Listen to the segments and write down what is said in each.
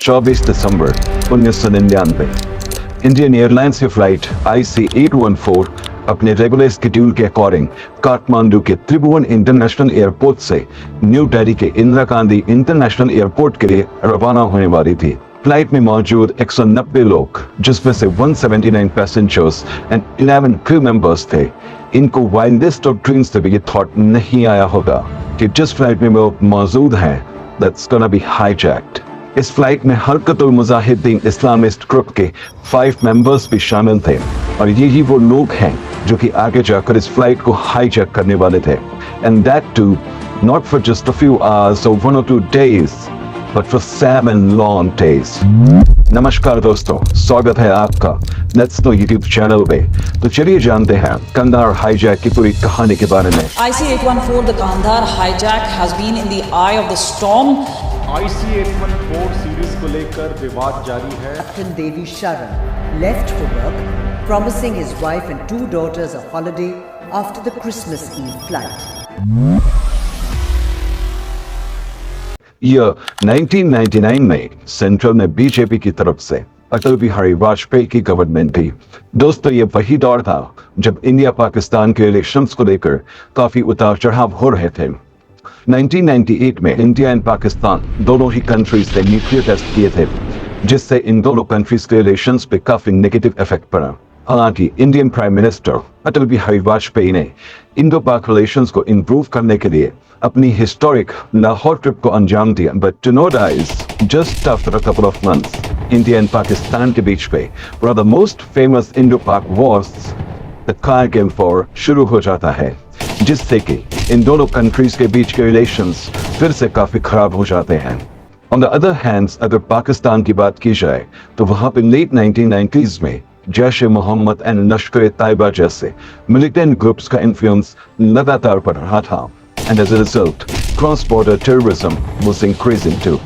24 दिसंबर 1999 Indian airlines की flight IC814 अपने regular schedule के अकॉर्डिंग काठमांडू के त्रिभुवन इंटरनेशनल एयरपोर्ट से न्यू दिल्ली के इंदिरा गांधी इंटरनेशनल एयरपोर्ट के लिए रवाना होने वाली थी। फ्लाइट में मौजूद 190 लोग, जिसमें से 179 पैसेंजर्स एंड 11 क्रू मेंबर्स थे। इनको वाइल्डेस्ट ऑफ ड्रीम्स से भी ये थॉट नहीं आया होगा कि जिस फ्लाइट में वो मौजूद हैं, that's gonna be hijacked। इस फ्लाइट में हरकतुल मुजाहिदीन इस्लामिस्ट ग्रुप के 5 मेंबर्स भी शामिल थे और यही वो लोग हैं जो कि आगे जाकर इस फ्लाइट को हाईजैक करने वाले थे। And that too not for just a few hours और 1 or 2 days, but for 7 long days। नमस्कार दोस्तों, स्वागत है आपका लेट्स नो यूट्यूब चैनल पे। तो चलिए जानते हैं कंधार हाईजैक की पूरी कहानी के बारे में। IC814, the Kandahar hijack has been in the eye of the storm। IC814 series को लेकर विवाद जारी है। Captain Devi Sharan left for work, promising his wife and 2 daughters a holiday after the Christmas Eve flight। Year 1999 में central में BJP की तरफ से अटल बिहारी वाजपेयी की गवर्नमेंट थी। दोस्तों, ये वही दौर था जब इंडिया पाकिस्तान के रिलेशंस को लेकर काफी उतार चढ़ाव हो रहे थे। 1998 में इंडिया एंड पाकिस्तान दोनों ही कंट्रीज ने न्यूक्लियर टेस्ट किए थे, जिससे इन दोनों कंट्रीज के रिलेशंस पे काफी नेगेटिव इफेक्ट पड़ा। हालांकि Indian prime minister Atal Bihari Vajpayee ने इंडो पाक रिलेशंस को इंप्रूव करने के लिए अपनी हिस्टोरिक लाहौर ट्रिप को अंजाम दिया। But to no dies just after a couple of months, India and Pakistan के बीच में one of the most famous Indo Pak wars the Kargil war शुरू हो जाता है, जिससे कि इन दोनों कंट्रीज के बीच के रिलेशंस फिर से काफी खराब हो जाते हैं। ऑन द अदर हैंड्स, अगर पाकिस्तान की बात की जाए तो वहां पे लेट 1990s में जैश-ए-मोहम्मद एंड लश्कर-ए-तैयबा जैसे मिलिटेंट ग्रुप्स का इन्फ्लुएंस लगातार बढ़ रहा था, and as a result, cross-border terrorism was increasing too।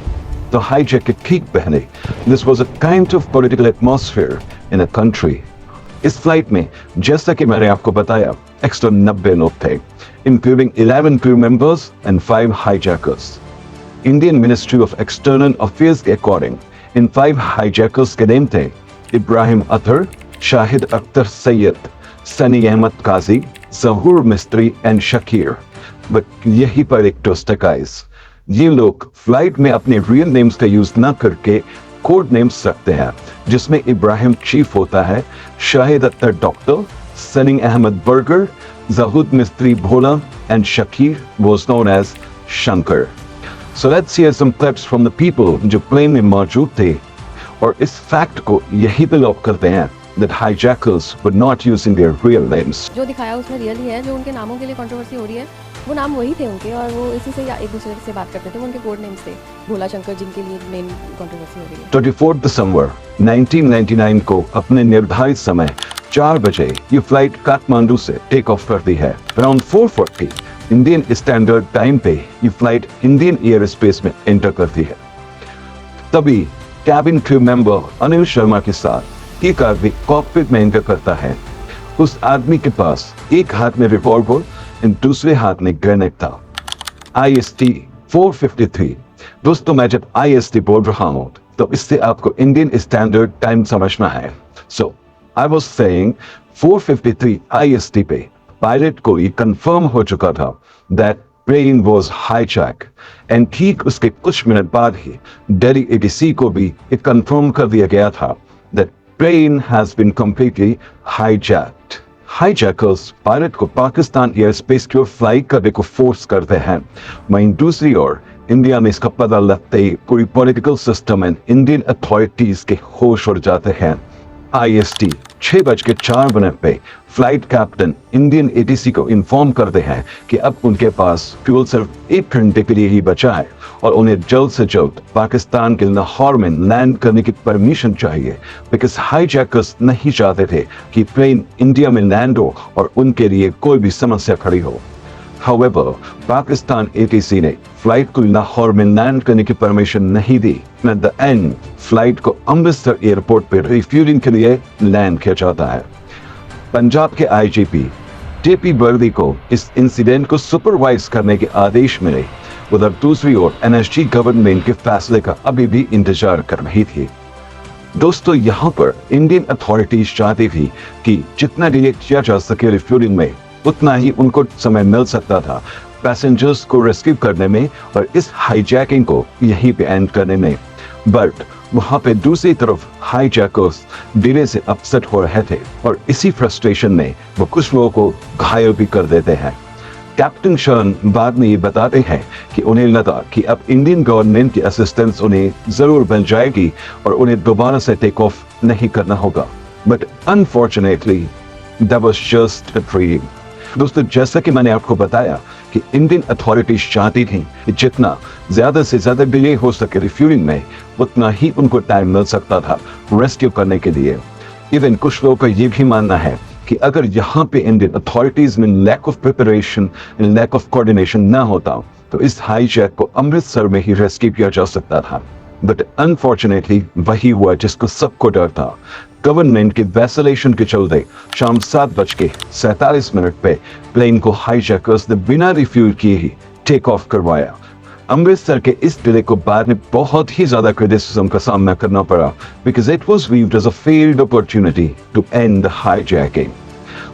तो hijack के ठीक पहले this was a kind of political atmosphere in a country। इस फ्लाइट में जैसा कि मैंने आपको बताया 190 लोग थे, including 11 crew members and 5 hijackers। Indian Ministry of External Affairs के अकॉर्डिंग इन 5 hijackers के नेम थे इब्राहिम अतहर, शाहिद अख्तर सैयद, सनी अहमद काजी, जहूर मिस्त्री एंड शकीर। बट यही पर एक ट्विस्ट है गाइस, ये लोग फ्लाइट में अपने रियल नेम्स का यूज ना करके कोड नेम्स रखते हैं, जिसमें इब्राहिम चीफ होता है, Shahid Akhtar doctor, Sunny Ahmed burger, Zahoor Mistry Bhola and Shakir was known as Shankar. So let's hear some clips from the people जो प्लेन में मौजूद थे और इस फैक्ट को यही पे लॉक करते हैं that hijackers were not using their real names। जो दिखाया उसमें रियल ही है, जो उनके नामों के लिए कंट्रोवर्सी हो रही है वो नाम वही थे उनके, और वो इसी से एक दूसरे से बात करते थे। वो उनके कोड नेम्स थे, भोला शंकर, जिनके लिए मेन कंट्रोवर्सी हो रही है। 24 दिसंबर 1999 को अपने निर्धारित समय 4 बजे ये फ्लाइट काठमांडू से टेक ऑफ करती है। अराउंड 4:40 इंडियन स्टैंडर्ड टाइम पे ये फ्लाइट इंडियन एयर स्पेस में एंटर करती है। तभी cabin crew member Anil Sharma के साथ एक आदमी कॉकपिट में एंटर करता है। उस आदमी के पास एक हाथ में रिवॉल्वर और दूसरे हाथ में ग्रेनेड था। IST 4:53। दोस्तों, मैं जब IST बोल रहा हूं तो इससे आपको इंडियन स्टैंडर्ड टाइम समझना है। So I was saying 4:53 IST पे पायलट को ये कंफर्म हो चुका था that plane was hijack, and ठीक उसके कुछ मिनट बाद ही दिल्ली ATC को भी ये कंफर्म कर दिया गया था that plane has been completely hijacked। Hijackers pilot को पाकिस्तान एयर स्पेस की ओर फ्लाई करने को फोर्स करते हैं। वहीं दूसरी ओर इंडिया में इसका पता लगते ही पूरी political system and Indian authorities के होश उड़ जाते हैं। IST 6:04 पे फ्लाइट कैप्टन इंडियन ATC को इन्फॉर्म करते हैं कि अब उनके पास फ्यूल सिर्फ 1 घंटे के लिए ही बचा है और उन्हें जल्द से जल्द पाकिस्तान के लाहौर में लैंड करने की परमिशन चाहिए, बिकॉज हाईजैकर्स नहीं चाहते थे कि प्लेन इंडिया में लैंड हो और उनके लिए कोई भी समस्या खड़ी हो। However, पाकिस्तान ATC ने फ्लाइट को लाहौर में लैंड करने की परमिशन नहीं दी। एट द एंड फ्लाइट को अमृतसर एयरपोर्ट पर रिफ्यूलिंग के लिए लैंड किया जाता है। पंजाब के IGP JP वर्दी को इस इंसिडेंट को सुपरवाइज करने के आदेश मिले उधर दूसरी ओर एनएसजी गवर्नमेंट के फैसले का अभी भी इंतजार कर रही थी। दोस्तों, यहाँ पर इंडियन अथॉरिटीज चाहती थी कि जितना डिले किया जा सके रिफ्यूलिंग में, उतना ही उनको समय मिल सकता था पैसेंजर्स को रेस्क्यू करने में और इस हाईजैकिंग को यहीं पे एंड करने में। बट वहां पे दूसरी तरफ हाईजैकर्स डिले से अपसेट हो रहे थे और इसी फ्रस्ट्रेशन में वो कुछ लोगों को घायल भी कर देते हैं। कैप्टन शर्न बाद में ये बताते हैं कि उन्हें लगा कि अब इंडियन गवर्नमेंट की असिस्टेंस उन्हें जरूर मिल जाएगी और उन्हें दोबारा से टेक ऑफ नहीं करना होगा। But unfortunately that was just a dream. दोस्तों, जैसा कि मैंने आपको बताया कि इंडियन अथॉरिटीज चाहती थी कि जितना ज्यादा से ज्यादा डिले हो सके रिफ्यूलिंग में, उतना ही उनको टाइम मिल सकता था रेस्क्यू करने के लिए। इवन कुछ लोगों का ये भी मानना है कि अगर यहाँ पे इंडियन अथॉरिटीज में lack of preparation and lack of coordination ना होता तो इस हाईजैक को अमृतसर में ही रेस्क्यू किया जा सकता था। बट अनफॉर्चुनेटली वही हुआ जिसको सबको डर था। गवर्नमेंट के वैसलेशन के चलते शाम 7:47 पे प्लेन को हाईजैकर्स ने बिना रिफ्यूल किए ही टेक ऑफ करवाया। अमृतसर के इस डिले को बाद में बहुत ही ज्यादा क्रिटिसिज्म का सामना करना पड़ा because it was viewed as a failed opportunity to end the hijacking.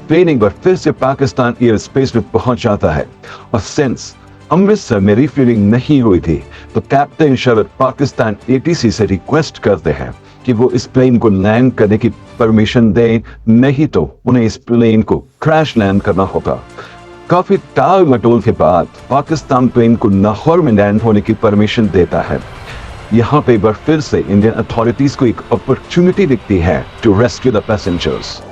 Plane एक बार फिर से पाकिस्तान एयर स्पेस में पहुंच जाता है और सिंस अमृतसर में रिफ्यूलिंग नहीं हुई थी तो कैप्टन शरद पाकिस्तान ATC से रिक्वेस्ट करते हैं कि वो इस प्लेन को लैंड करने की परमिशन दें, नहीं तो उन्हें इस प्लेन को क्रैश लैंड करना होगा। काफी टाल मटोल के बाद पाकिस्तान प्लेन को लाहौर में लैंड होने की परमिशन देता है। यहाँ पे एक बार फिर से इंडियन अथॉरिटीज को एक अपॉर्चुनिटी दिखती है टू रेस्क्यू द पैसेंजर्स।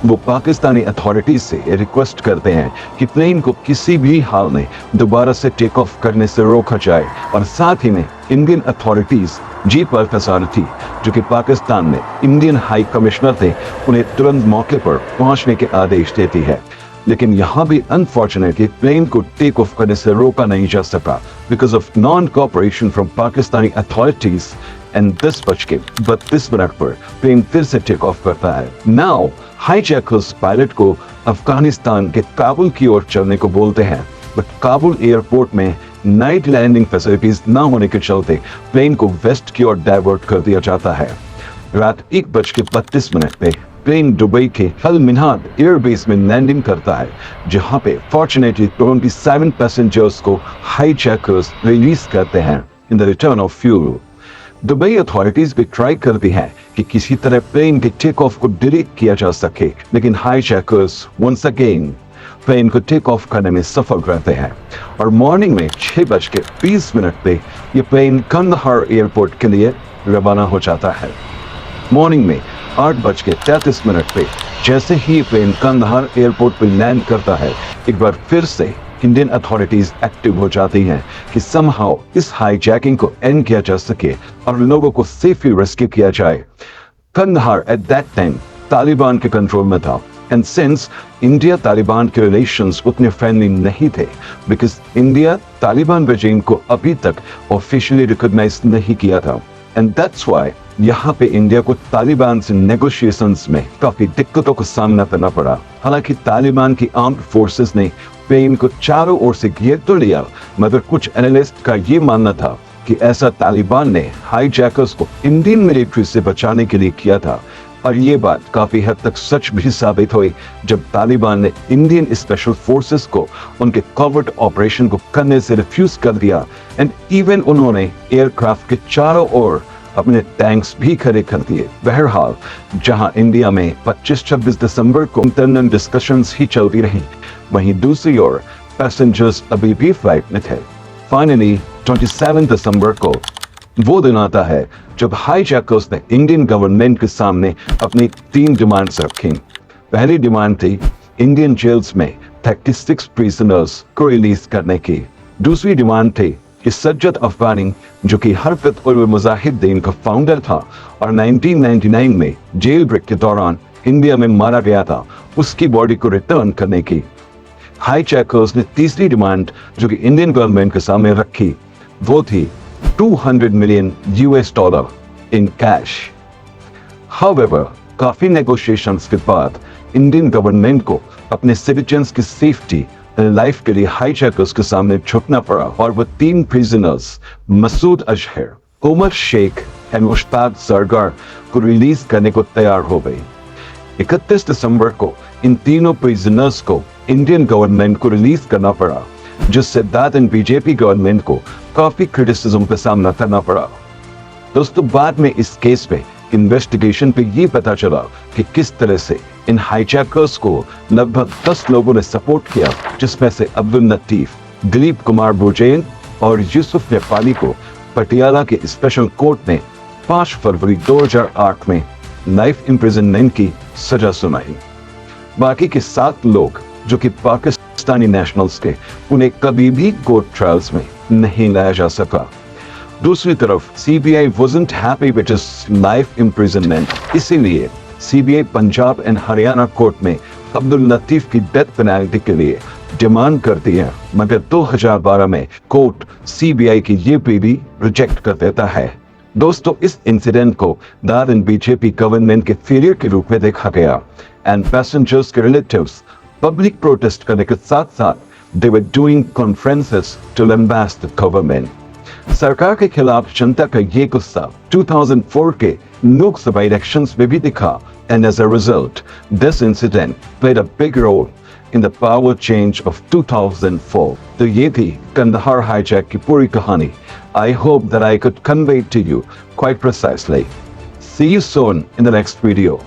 वो पाकिस्तानी अथॉरिटीज से रिक्वेस्ट करते हैं कि प्लेन को किसी भी हाल में दोबारा से टेक ऑफ करने से रोका जाए और साथ ही में इंडियन अथॉरिटीज जीत अल्फसानी, जो कि पाकिस्तान में इंडियन हाई कमिश्नर थे, उन्हें तुरंत मौके पर पहुंचने के आदेश देती है। लेकिन यहाँ भी अनफॉर्चुनेटली प्लेन को टेक ऑफ करने से रोका नहीं जा सका because of non cooperation from Pakistani authorities. And 10:32 पर प्लेन फिर से टेक ऑफ करता है। नाउ हाईजैकर्स पायलट को अफगानिस्तान के काबुल की ओर चलने को बोलते हैं, बट काबुल एयरपोर्ट में नाइट लैंडिंग फैसिलिटीज न होने के चलते प्लेन को वेस्ट की ओर डाइवर्ट कर दिया जाता है। रात 1:32 पे प्लेन दुबई के अल मिन्हाद एयरबेस में लैंडिंग करता है, जहां पे फॉर्चुनेटली 27 पैसेंजर्स को हाईजैकर्स रिलीज करते हैं in the return of fuel. Dubai authorities भी ट्राई करती हैं कि किसी तरह प्लेन के टेक ऑफ को डिलीट किया जा सके, लेकिन हाईजैकर्स वंस अगेन प्लेन को टेक ऑफ करने में सफल रहते हैं और मॉर्निंग में 6:20 पे ये प्लेन कंदहार एयरपोर्ट के लिए रवाना हो जाता है। मॉर्निंग में 8:33 पे जैसे ही प्लेन कंदहार एयरपोर्ट पर लैंड करता है, एक बार फिर से इंडियन अथॉरिटीज एक्टिव हो जाती हैं कि समहाउ इस हाईजैकिंग को एंड किया जा सके और लोगों को सेफली रेस्क्यू किया जाए। Kandahar at that time Taliban के कंट्रोल में था एंड सिंस इंडिया तालिबान के रिलेशंस उतने फ्रेंडली नहीं थे बिकॉज इंडिया तालिबान रेजिम को अभी तक ऑफिशियली रिकॉग्नाइज नहीं किया था एंड दैट्स व्हाई यहाँ पे इंडिया को तालिबान से नेगोशिएशंस में काफी दिक्कतों का सामना करना पड़ा। हालांकि तालिबान की आर्म्ड फोर्सेस ने प्लेन को चारों ओर से घेर तो लिया, मगर कुछ एनालिस्ट का ये मानना था कि ऐसा तालिबान ने हाईजैकर्स को इंडियन मिलिट्री से बचाने के लिए किया था और ये बात काफी हद तक सच भी साबित हुई जब तालिबान ने इंडियन स्पेशल फोर्सेस को उनके कवर्ट ऑपरेशन को करने से रिफ्यूज कर दिया एंड इवन उन्होंने एयरक्राफ्ट के चारों ओर अपने टैंक्स भी खड़े कर दिए। बहरहाल जहां इंडिया में 25-26 दिसंबर को इंटरनल डिस्कशंस ही चलती रही, वहीं दूसरी ओर पैसेंजर्स अभी भी फ्लाइट में थे। फाइनली 27 दिसंबर को वो दिन आता है जब हाईजैकर्स ने इंडियन गवर्नमेंट के सामने अपनी 3 डिमांड्स रखी। पहली डिमांड थी इंडियन जेल्स में 36 प्रिजनर्स को रिलीज करने की। दूसरी डिमांड थी कि सज्जद अफगानी, जो कि हरकत उल मुजाहिदीन का फाउंडर था और 1999 में जेल ब्रेक के दौरान इंडिया में मारा गया था, उसकी बॉडी को रिटर्न करने की। हाईजैकर्स ने तीसरी डिमांड जो कि इंडियन गवर्नमेंट के सामने रखी, वो थी $200 मिलियन इन कैश। हाउएवर काफी नेगोशिएशंस के बाद इंडियन गवर्नमेंट को अपने सिटीजन्स की सेफ्टी लाइफ के लिए हाईजैकर्स के सामने झुकना पड़ा और वो 3 प्रिजनर्स मसूद अजहर, उमर शेख एंड मुश्ताक सरगार को रिलीज करने को तैयार हो गई। 31 दिसंबर को इन तीनों प्रिजनर्स को इंडियन गवर्नमेंट को रिलीज करना पड़ा, जिससे दैट एंड बीजेपी गवर्नमेंट को काफी क्रिटिसिज्म का सामना करना पड़ा। दोस्तों, बाद में इस केस में इन्वेस्टिगेशन पे ये पता चला कि किस तरह से इन हाईजैकर्स को लगभग 10 लोगों ने सपोर्ट किया, जिसमें से अब्दुल लतीफ, दिलीप कुमार बुजैन और यूसुफ नेपाली को पटियाला के स्पेशल कोर्ट ने 5 फरवरी 2008 में लाइफ इम्प्रिजनमेंट की सजा सुनाई। बाकी के 7 लोग जो कि पाकिस्तानी नेशनल्स थे, उन्हें कभी भी कोर्ट ट्रायल्स में नहीं लाया जा सका। दूसरी तरफ CBI wasn't happy with his life imprisonment, इसीलिए CBI Punjab and Haryana court में अब्दुल लतीफ की डेथ पेनल्टी के लिए डिमांड करती है, मगर 2012 में कोर्ट सीबीआई की ये प्ली भी रिजेक्ट कर देता है। दोस्तों, इस इंसिडेंट को दैट एंड बीजेपी गवर्नमेंट के फेलियर के रूप में देखा गया एंड पैसेंजर्स के रिलेटिव्स पब्लिक प्रोटेस्ट करने के साथ साथ they were doing conferences to lambast the government. सरकार के खिलाफ जनता का ये गुस्सा 2004 के लोकसभा इलेक्शंस में भी दिखा, and as a result, this incident played a big role in the power change of 2004. तो ये थी कंदहार हाईजैक की पूरी कहानी। I hope that I could convey it to you quite precisely. See you soon in the next video.